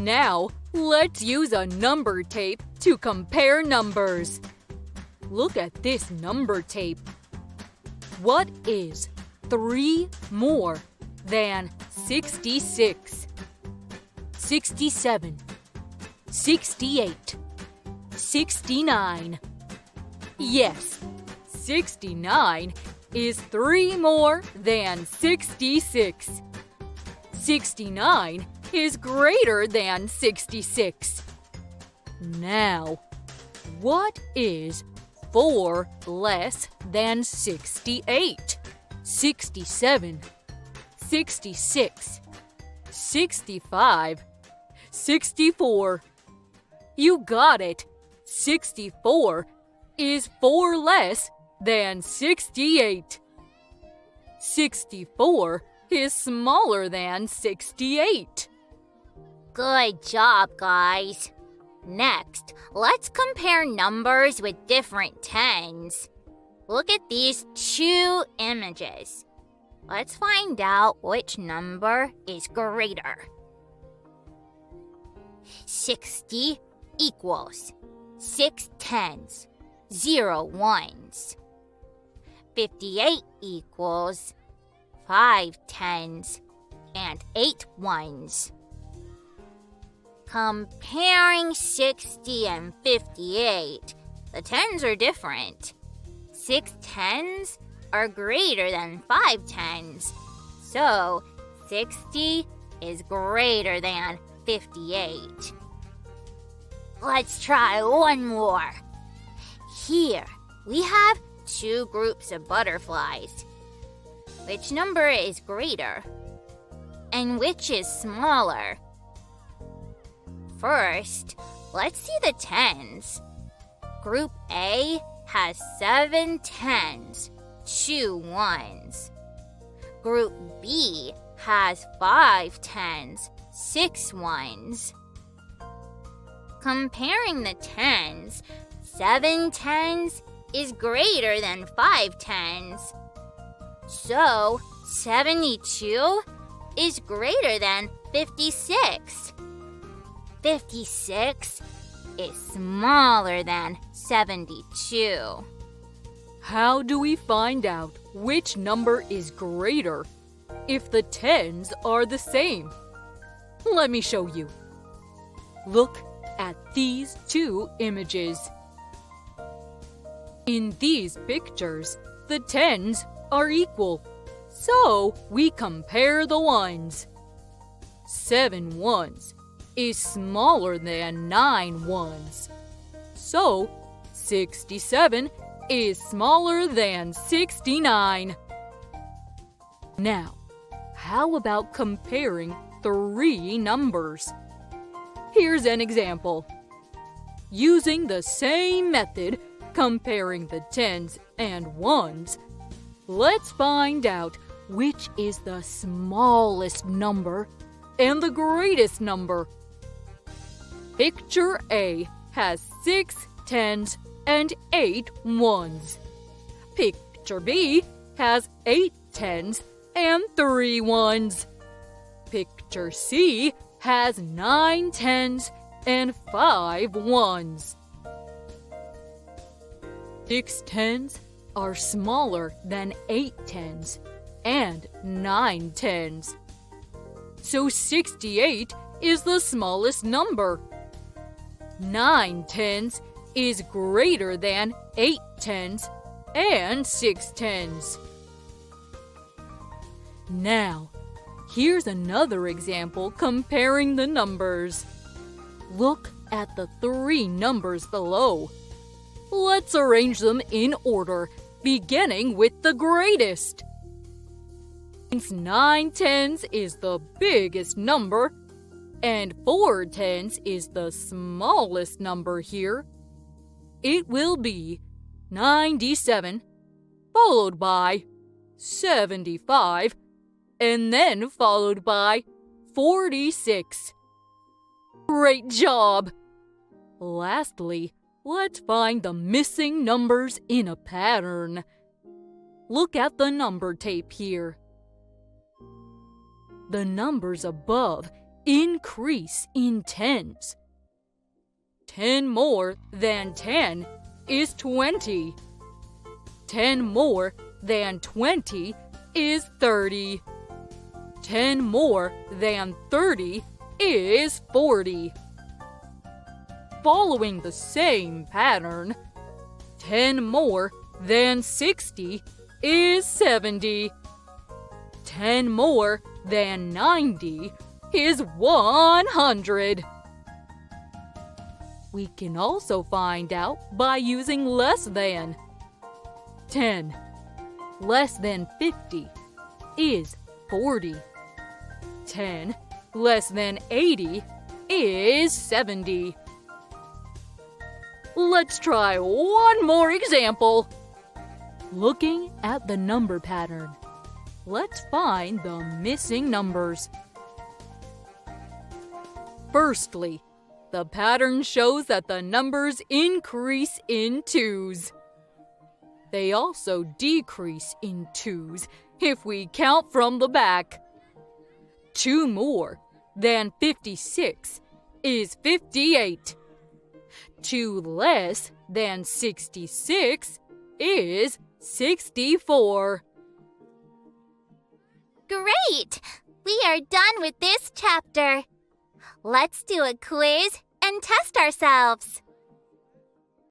Now, let's use a number tape to compare numbers. Look at this number tape. What is 3 more than 66? 67, 68, 69. Yes, 69 is 3 more than 66. 69 is greater than 66. Now, what is 4 less than 68? 67, 66, 65, 64. You got it. 64 is 4 less than 68. 64 is smaller than 68. Good job, guys. Next, let's compare numbers with different tens. Look at these 2 images. Let's find out which number is greater. 60 equals 6 tens, 0 ones. 58 equals 5 tens and 8 ones. Comparing 60 and 58, the tens are different. 6 tens are greater than 5 tens, so 60 is greater than 58. Let's try one more. Here, we have 2 groups of butterflies. Which number is greater? And which is smaller? First, let's see the tens. Group A has 7 tens, 2 ones. Group B has 5 tens, 6 ones. Comparing the tens, 7 tens is greater than 5 tens. So, 72 is greater than 56. 56 is smaller than 72. How do we find out which number is greater if the tens are the same? Let me show you. Look at these 2 images. In these pictures, the tens are equal, so we compare the ones. 7 ones is smaller than 9 ones, so 67 is smaller than 69. Now, how about comparing 3 numbers? Here's an example. Using the same method, comparing the tens and ones, let's find out which is the smallest number and the greatest number. Picture A has 6 tens and 8 ones. Picture B has 8 tens and 3 ones. Picture C has 9 tens and 5 ones. 6 tens are smaller than 8 tens and 9 tens. So 68 is the smallest number. 9 tens is greater than 8 tens and 6 tens. Now, here's another example comparing the numbers. Look at the 3 numbers below. Let's arrange them in order, beginning with the greatest. Since 9 tens is the biggest number, and 4 tens is the smallest number here, it will be 97, followed by 75, and then followed by 46. Great job! Lastly, let's find the missing numbers in a pattern. Look at the number tape here. The numbers above increase in tens. 10 more than 10 is 20. 10 more than 20 is 30. 10 more than 30 is 40. Following the same pattern, 10 more than 60 is 70. 10 more than 90 is 100. We can also find out by using less than. 10 less than 50 is 40. 10 less than 80 is 70. Let's try one more example. Looking at the number pattern, let's find the missing numbers. Firstly, the pattern shows that the numbers increase in twos. They also decrease in twos if we count from the back. 2 more than 56 is 58. 2 less than 66 is 64. Great! We are done with this chapter. Let's do a quiz and test ourselves.